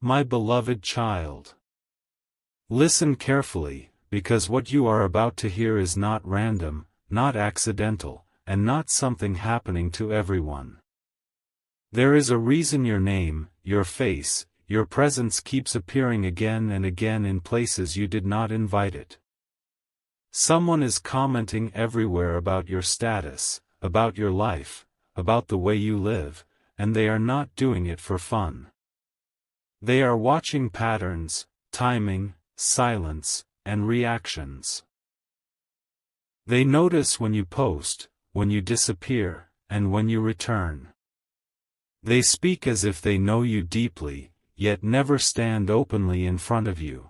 My beloved child. Listen carefully, because what you are about to hear is not random, not accidental, and not something happening to everyone. There is a reason your name, your face, your presence keeps appearing again and again in places you did not invite it. Someone is commenting everywhere about your status, about your life, about the way you live, and they are not doing it for fun. They are watching patterns, timing, silence, and reactions. They notice when you post, when you disappear, and when you return. They speak as if they know you deeply, yet never stand openly in front of you.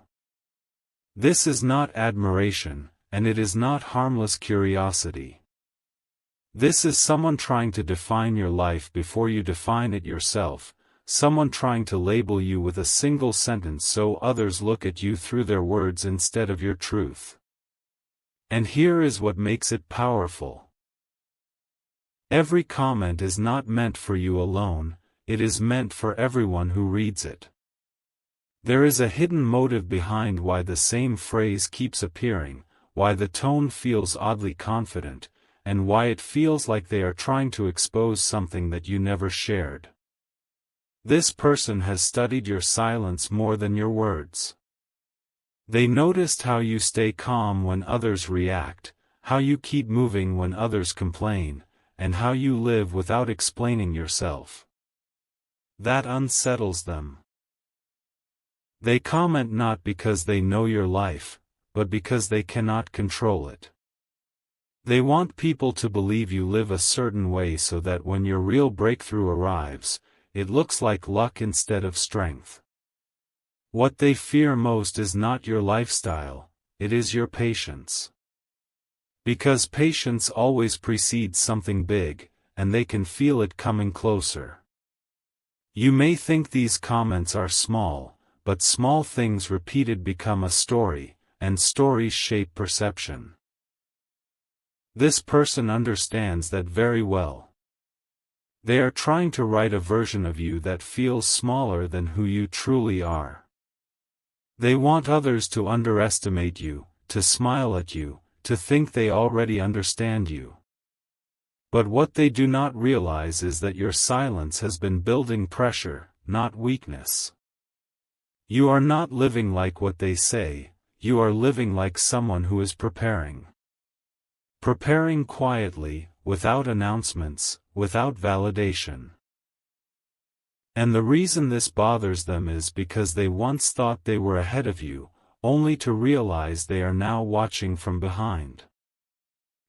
This is not admiration, and it is not harmless curiosity. This is someone trying to define your life before you define it yourself, someone trying to label you with a single sentence so others look at you through their words instead of your truth. And here is what makes it powerful. Every comment is not meant for you alone, it is meant for everyone who reads it. There is a hidden motive behind why the same phrase keeps appearing, why the tone feels oddly confident, and why it feels like they are trying to expose something that you never shared. This person has studied your silence more than your words. They noticed how you stay calm when others react, how you keep moving when others complain, and how you live without explaining yourself. That unsettles them. They comment not because they know your life, but because they cannot control it. They want people to believe you live a certain way so that when your real breakthrough arrives, it looks like luck instead of strength. What they fear most is not your lifestyle, it is your patience. Because patience always precedes something big, and they can feel it coming closer. You may think these comments are small, but small things repeated become a story, and stories shape perception. This person understands that very well. They are trying to write a version of you that feels smaller than who you truly are. They want others to underestimate you, to smile at you, to think they already understand you. But what they do not realize is that your silence has been building pressure, not weakness. You are not living like what they say, you are living like someone who is preparing. Preparing quietly, without announcements, without validation. And the reason this bothers them is because they once thought they were ahead of you, only to realize they are now watching from behind.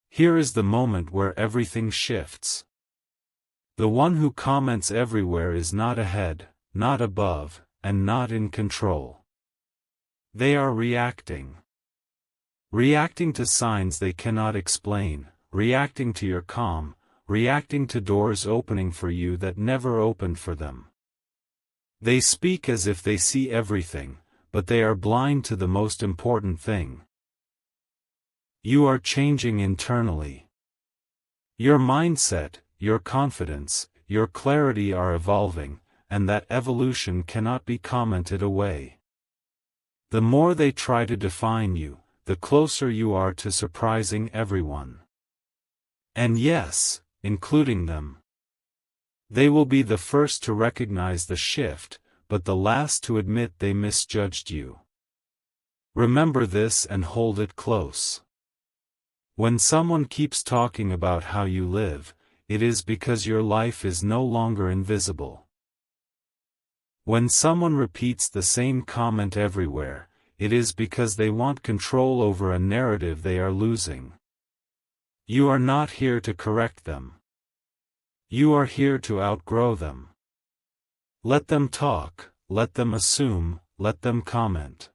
Here is the moment where everything shifts. The one who comments everywhere is not ahead, not above, and not in control. They are reacting. Reacting to signs they cannot explain, reacting to your calm, reacting to doors opening for you that never opened for them. They speak as if they see everything, but they are blind to the most important thing. You are changing internally. Your mindset, your confidence, your clarity are evolving, and that evolution cannot be commented away. The more they try to define you, the closer you are to surprising everyone. And yes, including them. They will be the first to recognize the shift, but the last to admit they misjudged you. Remember this and hold it close. When someone keeps talking about how you live, it is because your life is no longer invisible. When someone repeats the same comment everywhere, it is because they want control over a narrative they are losing. You are not here to correct them. You are here to outgrow them. Let them talk, let them assume, let them comment.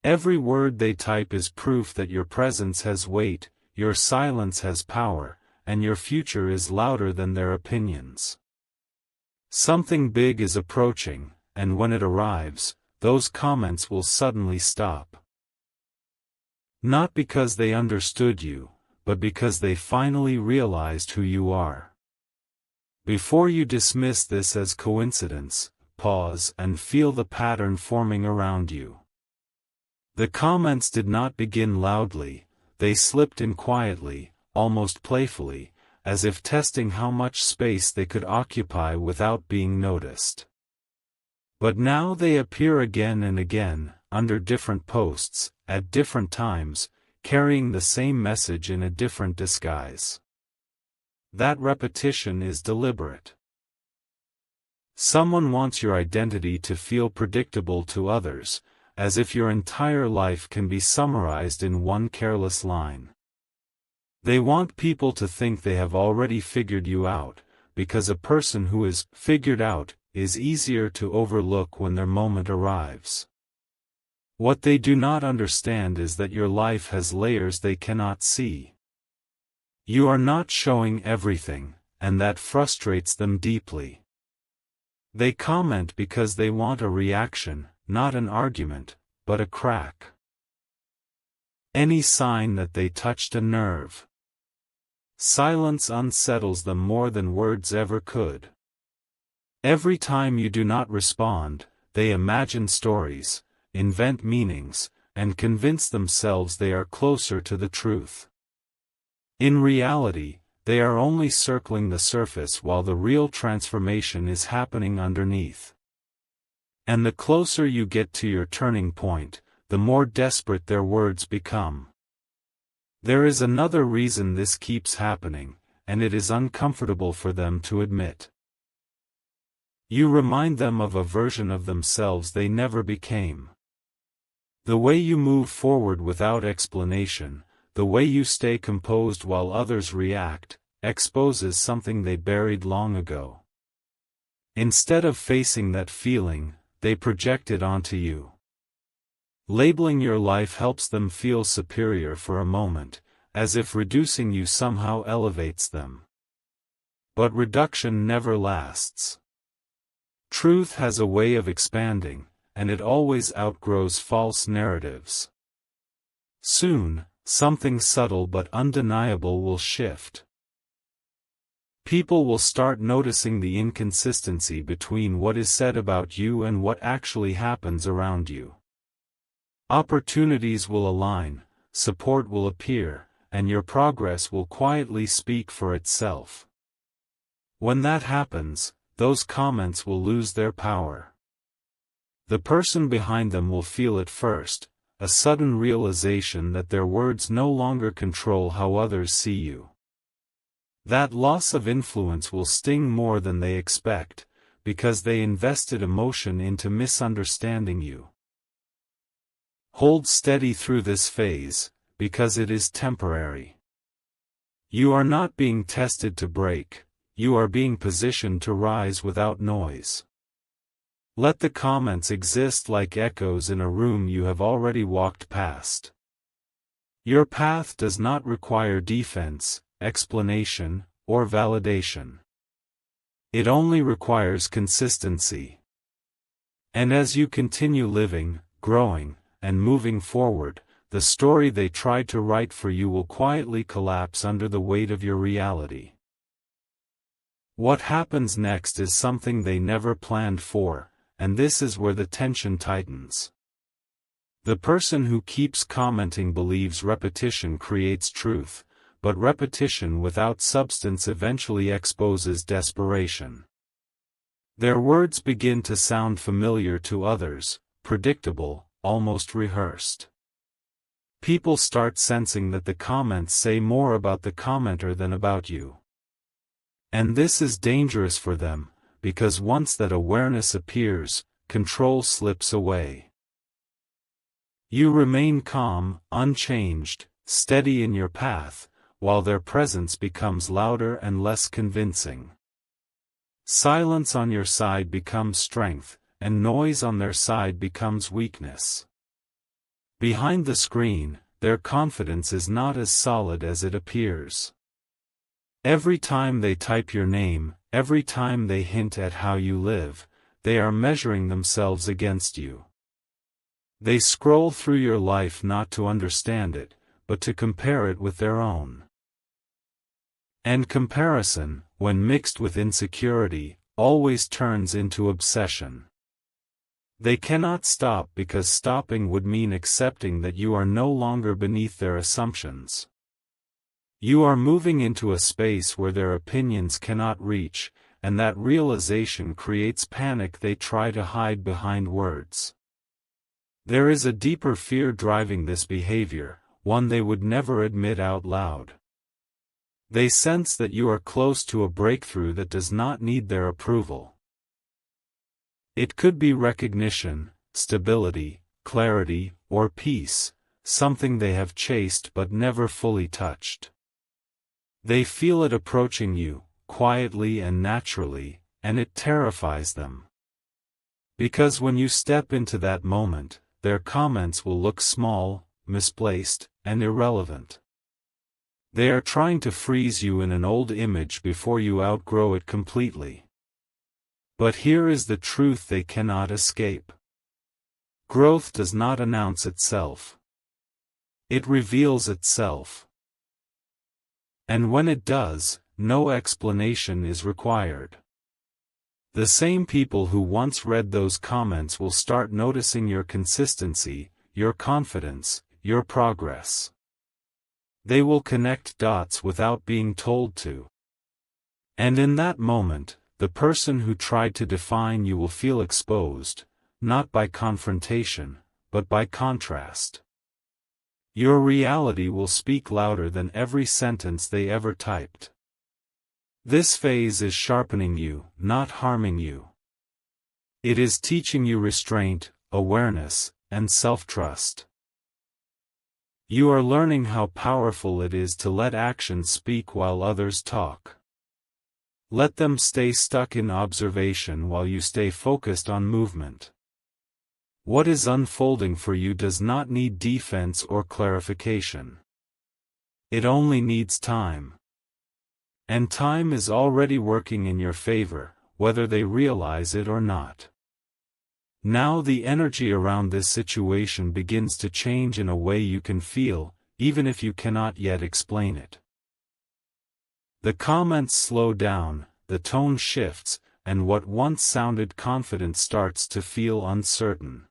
Every word they type is proof that your presence has weight, your silence has power, and your future is louder than their opinions. Something big is approaching, and when it arrives, those comments will suddenly stop. Not because they understood you, but because they finally realized who you are. Before you dismiss this as coincidence, pause and feel the pattern forming around you. The comments did not begin loudly, they slipped in quietly, almost playfully, as if testing how much space they could occupy without being noticed. But now they appear again and again, under different posts, at different times, carrying the same message in a different disguise. That repetition is deliberate. Someone wants your identity to feel predictable to others, as if your entire life can be summarized in one careless line. They want people to think they have already figured you out, because a person who is figured out is easier to overlook when their moment arrives. What they do not understand is that your life has layers they cannot see. You are not showing everything, and that frustrates them deeply. They comment because they want a reaction, not an argument, but a crack. Any sign that they touched a nerve. Silence unsettles them more than words ever could. Every time you do not respond, they imagine stories, invent meanings, and convince themselves they are closer to the truth. In reality, they are only circling the surface while the real transformation is happening underneath. And the closer you get to your turning point, the more desperate their words become. There is another reason this keeps happening, and it is uncomfortable for them to admit. You remind them of a version of themselves they never became. The way you move forward without explanation, the way you stay composed while others react, exposes something they buried long ago. Instead of facing that feeling, they project it onto you. Labeling your life helps them feel superior for a moment, as if reducing you somehow elevates them. But reduction never lasts. Truth has a way of expanding, and it always outgrows false narratives. Soon, something subtle but undeniable will shift. People will start noticing the inconsistency between what is said about you and what actually happens around you. Opportunities will align, support will appear, and your progress will quietly speak for itself. When that happens, those comments will lose their power. The person behind them will feel it first, a sudden realization that their words no longer control how others see you. That loss of influence will sting more than they expect, because they invested emotion into misunderstanding you. Hold steady through this phase, because it is temporary. You are not being tested to break, you are being positioned to rise without noise. Let the comments exist like echoes in a room you have already walked past. Your path does not require defense, explanation, or validation. It only requires consistency. And as you continue living, growing, and moving forward, the story they tried to write for you will quietly collapse under the weight of your reality. What happens next is something they never planned for, and this is where the tension tightens. The person who keeps commenting believes repetition creates truth, but repetition without substance eventually exposes desperation. Their words begin to sound familiar to others, predictable, almost rehearsed. People start sensing that the comments say more about the commenter than about you. And this is dangerous for them, because once that awareness appears, control slips away. You remain calm, unchanged, steady in your path, while their presence becomes louder and less convincing. Silence on your side becomes strength, and noise on their side becomes weakness. Behind the screen, their confidence is not as solid as it appears. Every time they type your name, every time they hint at how you live, they are measuring themselves against you. They scroll through your life not to understand it, but to compare it with their own. And comparison, when mixed with insecurity, always turns into obsession. They cannot stop because stopping would mean accepting that you are no longer beneath their assumptions. You are moving into a space where their opinions cannot reach, and that realization creates panic they try to hide behind words. There is a deeper fear driving this behavior, one they would never admit out loud. They sense that you are close to a breakthrough that does not need their approval. It could be recognition, stability, clarity, or peace, something they have chased but never fully touched. They feel it approaching you, quietly and naturally, and it terrifies them. Because when you step into that moment, their comments will look small, misplaced, and irrelevant. They are trying to freeze you in an old image before you outgrow it completely. But here is the truth they cannot escape. Growth does not announce itself. It reveals itself. And when it does, no explanation is required. The same people who once read those comments will start noticing your consistency, your confidence, your progress. They will connect dots without being told to. And in that moment, the person who tried to define you will feel exposed, not by confrontation, but by contrast. Your reality will speak louder than every sentence they ever typed. This phase is sharpening you, not harming you. It is teaching you restraint, awareness, and self-trust. You are learning how powerful it is to let actions speak while others talk. Let them stay stuck in observation while you stay focused on movement. What is unfolding for you does not need defense or clarification. It only needs time. And time is already working in your favor, whether they realize it or not. Now the energy around this situation begins to change in a way you can feel, even if you cannot yet explain it. The comments slow down, the tone shifts, and what once sounded confident starts to feel uncertain.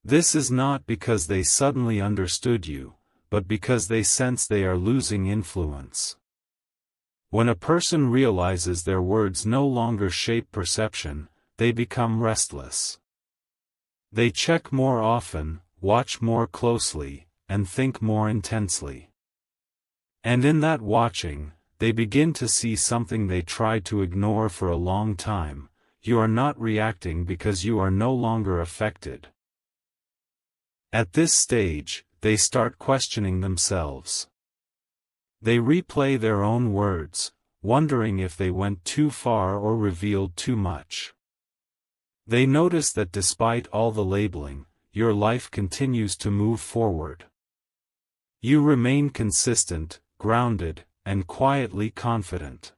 This is not because they suddenly understood you, but because they sense they are losing influence. When a person realizes their words no longer shape perception, they become restless. They check more often, watch more closely, and think more intensely. And in that watching, they begin to see something they tried to ignore for a long time: you are not reacting because you are no longer affected. At this stage, they start questioning themselves. They replay their own words, wondering if they went too far or revealed too much. They notice that despite all the labeling, your life continues to move forward. You remain consistent, grounded, and quietly confident.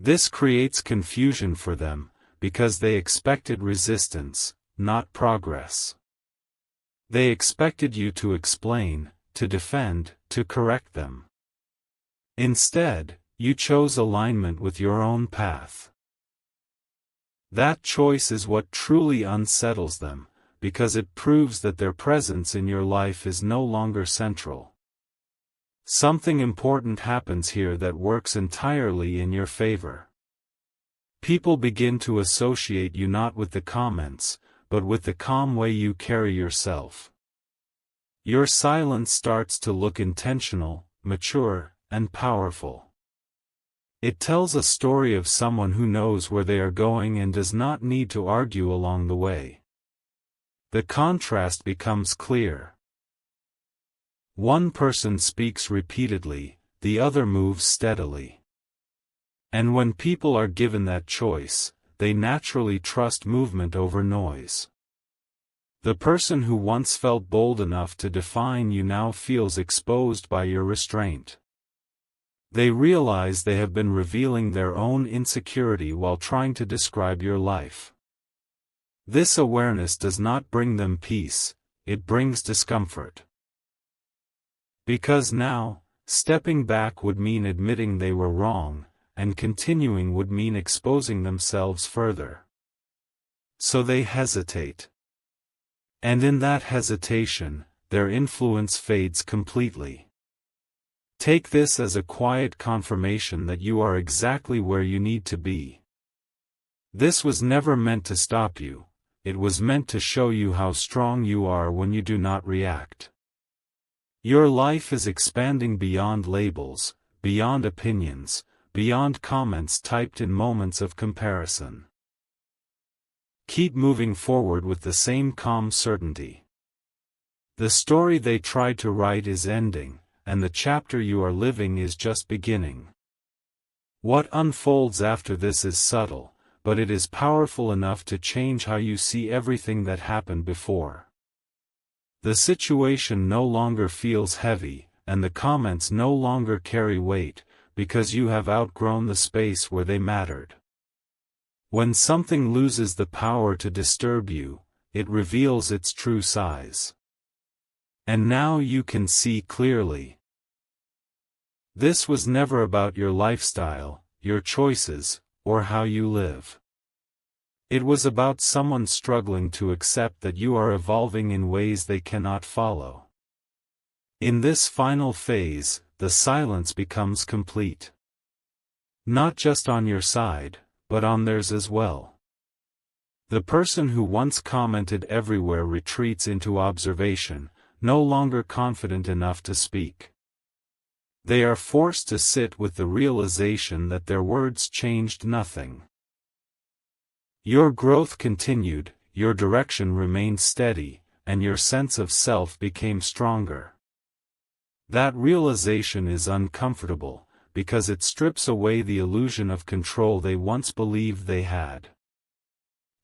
This creates confusion for them, because they expected resistance, not progress. They expected you to explain, to defend, to correct them. Instead, you chose alignment with your own path. That choice is what truly unsettles them, because it proves that their presence in your life is no longer central. Something important happens here that works entirely in your favor. People begin to associate you not with the comments, but with the calm way you carry yourself. Your silence starts to look intentional, mature, and powerful. It tells a story of someone who knows where they are going and does not need to argue along the way. The contrast becomes clear. One person speaks repeatedly, the other moves steadily. And when people are given that choice, they naturally trust movement over noise. The person who once felt bold enough to define you now feels exposed by your restraint. They realize they have been revealing their own insecurity while trying to describe your life. This awareness does not bring them peace, it brings discomfort. Because now, stepping back would mean admitting they were wrong, and continuing would mean exposing themselves further. So they hesitate. And in that hesitation, their influence fades completely. Take this as a quiet confirmation that you are exactly where you need to be. This was never meant to stop you, it was meant to show you how strong you are when you do not react. Your life is expanding beyond labels, beyond opinions, beyond comments typed in moments of comparison. Keep moving forward with the same calm certainty. The story they tried to write is ending, and the chapter you are living is just beginning. What unfolds after this is subtle, but it is powerful enough to change how you see everything that happened before. The situation no longer feels heavy, and the comments no longer carry weight, because you have outgrown the space where they mattered. When something loses the power to disturb you, it reveals its true size. And now you can see clearly. This was never about your lifestyle, your choices, or how you live. It was about someone struggling to accept that you are evolving in ways they cannot follow. In this final phase, the silence becomes complete. Not just on your side, but on theirs as well. The person who once commented everywhere retreats into observation, no longer confident enough to speak. They are forced to sit with the realization that their words changed nothing. Your growth continued, your direction remained steady, and your sense of self became stronger. That realization is uncomfortable, because it strips away the illusion of control they once believed they had.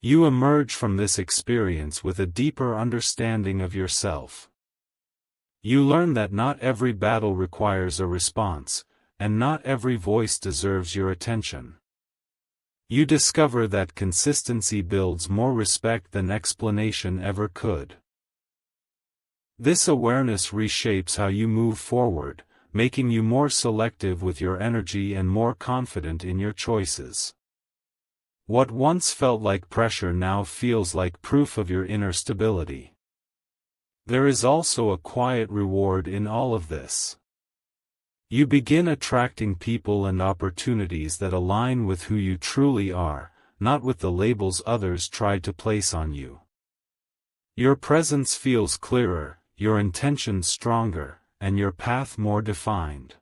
You emerge from this experience with a deeper understanding of yourself. You learn that not every battle requires a response, and not every voice deserves your attention. You discover that consistency builds more respect than explanation ever could. This awareness reshapes how you move forward, making you more selective with your energy and more confident in your choices. What once felt like pressure now feels like proof of your inner stability. There is also a quiet reward in all of this. You begin attracting people and opportunities that align with who you truly are, not with the labels others tried to place on you. Your presence feels clearer, your intentions stronger, and your path more defined.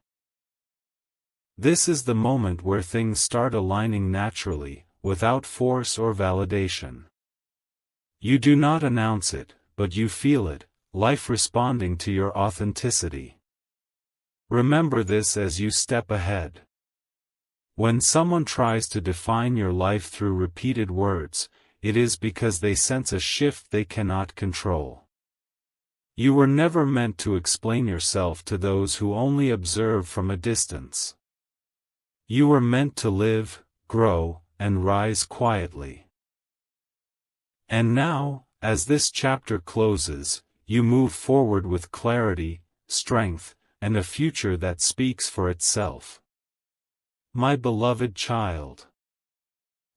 This is the moment where things start aligning naturally, without force or validation. You do not announce it, but you feel it, life responding to your authenticity. Remember this as you step ahead. When someone tries to define your life through repeated words, it is because they sense a shift they cannot control. You were never meant to explain yourself to those who only observe from a distance. You were meant to live, grow, and rise quietly. And now, as this chapter closes, you move forward with clarity, strength, and a future that speaks for itself. My beloved child.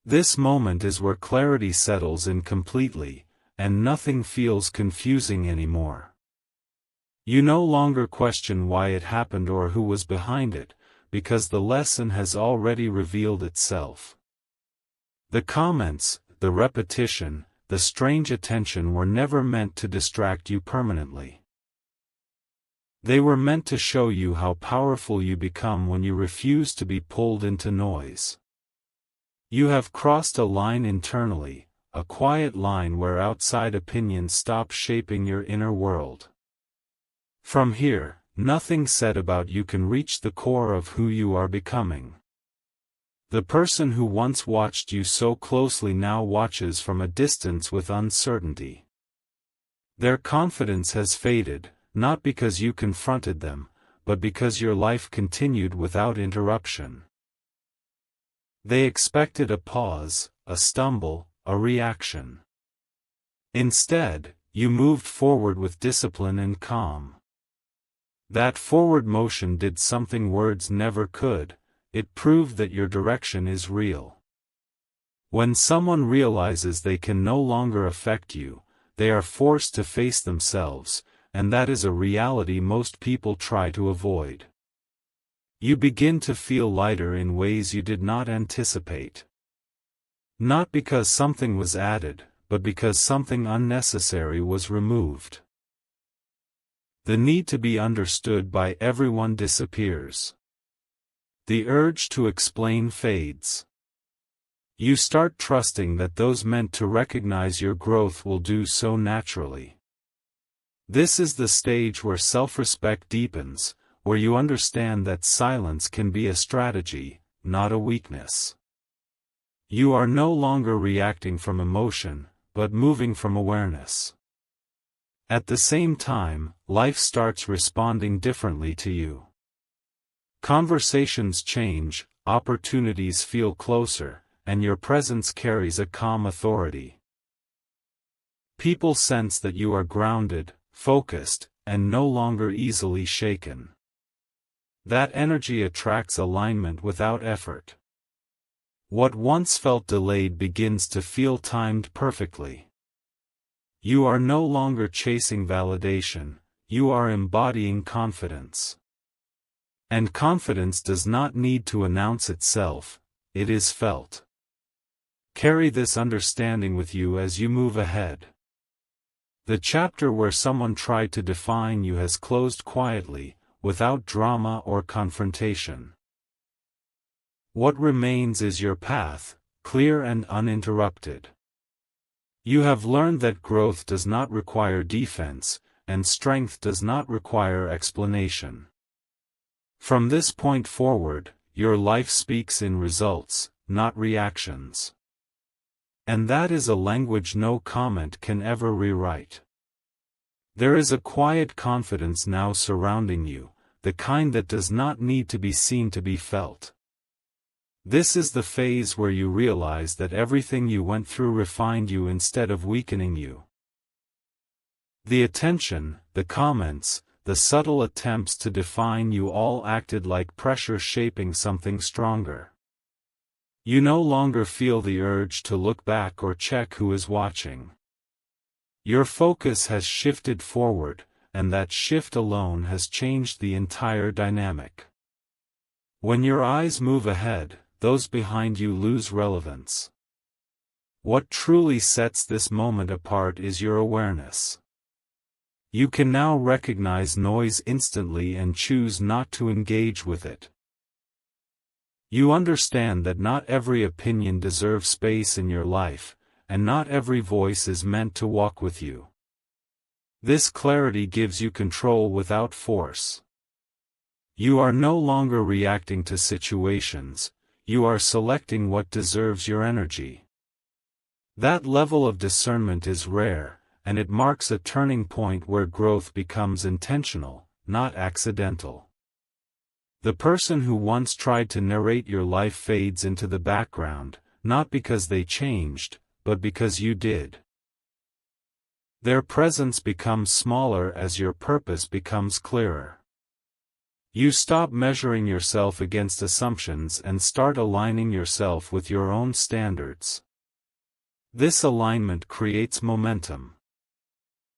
This moment is where clarity settles in completely, and nothing feels confusing anymore. You no longer question why it happened or who was behind it, because the lesson has already revealed itself. The comments, the repetition, the strange attention were never meant to distract you permanently. They were meant to show you how powerful you become when you refuse to be pulled into noise. You have crossed a line internally, a quiet line where outside opinions stop shaping your inner world. From here, nothing said about you can reach the core of who you are becoming. The person who once watched you so closely now watches from a distance with uncertainty. Their confidence has faded, not because you confronted them, but because your life continued without interruption. They expected a pause, a stumble, a reaction. Instead, you moved forward with discipline and calm. That forward motion did something words never could. it proved that your direction is real. When someone realizes they can no longer affect you, they are forced to face themselves, and that is a reality most people try to avoid. You begin to feel lighter in ways you did not anticipate. Not because something was added, but because something unnecessary was removed. The need to be understood by everyone disappears. The urge to explain fades. You start trusting that those meant to recognize your growth will do so naturally. This is the stage where self-respect deepens, where you understand that silence can be a strategy, not a weakness. You are no longer reacting from emotion, but moving from awareness. At the same time, life starts responding differently to you. Conversations change, opportunities feel closer, and your presence carries a calm authority. People sense that you are grounded, focused, and no longer easily shaken. That energy attracts alignment without effort. What once felt delayed begins to feel timed perfectly. You are no longer chasing validation, you are embodying confidence. And confidence does not need to announce itself, it is felt. Carry this understanding with you as you move ahead. The chapter where someone tried to define you has closed quietly, without drama or confrontation. What remains is your path, clear and uninterrupted. You have learned that growth does not require defense, and strength does not require explanation. From this point forward, your life speaks in results, not reactions. And that is a language no comment can ever rewrite. There is a quiet confidence now surrounding you, the kind that does not need to be seen to be felt. This is the phase where you realize that everything you went through refined you instead of weakening you. The attention, the comments, the subtle attempts to define you all acted like pressure shaping something stronger. You no longer feel the urge to look back or check who is watching. Your focus has shifted forward, and that shift alone has changed the entire dynamic. When your eyes move ahead, those behind you lose relevance. What truly sets this moment apart is your awareness. You can now recognize noise instantly and choose not to engage with it. You understand that not every opinion deserves space in your life, and not every voice is meant to walk with you. This clarity gives you control without force. You are no longer reacting to situations, you are selecting what deserves your energy. That level of discernment is rare, and it marks a turning point where growth becomes intentional, not accidental. The person who once tried to narrate your life fades into the background, not because they changed, but because you did. Their presence becomes smaller as your purpose becomes clearer. You stop measuring yourself against assumptions and start aligning yourself with your own standards. This alignment creates momentum.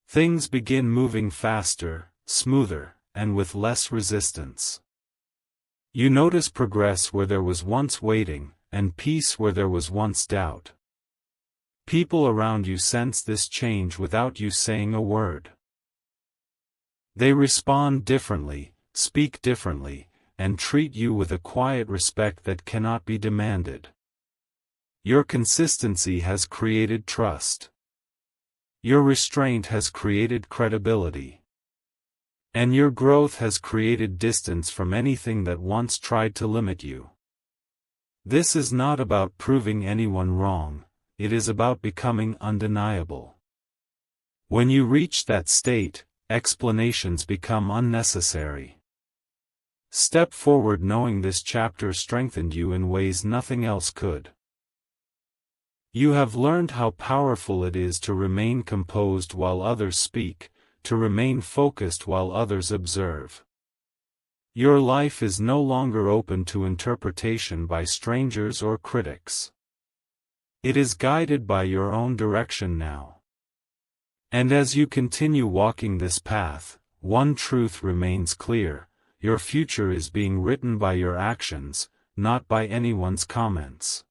Things begin moving faster, smoother, and with less resistance. You notice progress where there was once waiting, and peace where there was once doubt. People around you sense this change without you saying a word. They respond differently, speak differently, and treat you with a quiet respect that cannot be demanded. Your consistency has created trust. Your restraint has created credibility. And your growth has created distance from anything that once tried to limit you. This is not about proving anyone wrong, it is about becoming undeniable. When you reach that state, explanations become unnecessary. Step forward knowing this chapter strengthened you in ways nothing else could. You have learned how powerful it is to remain composed while others speak, to remain focused while others observe. Your life is no longer open to interpretation by strangers or critics. It is guided by your own direction now. And as you continue walking this path, one truth remains clear: your future is being written by your actions, not by anyone's comments.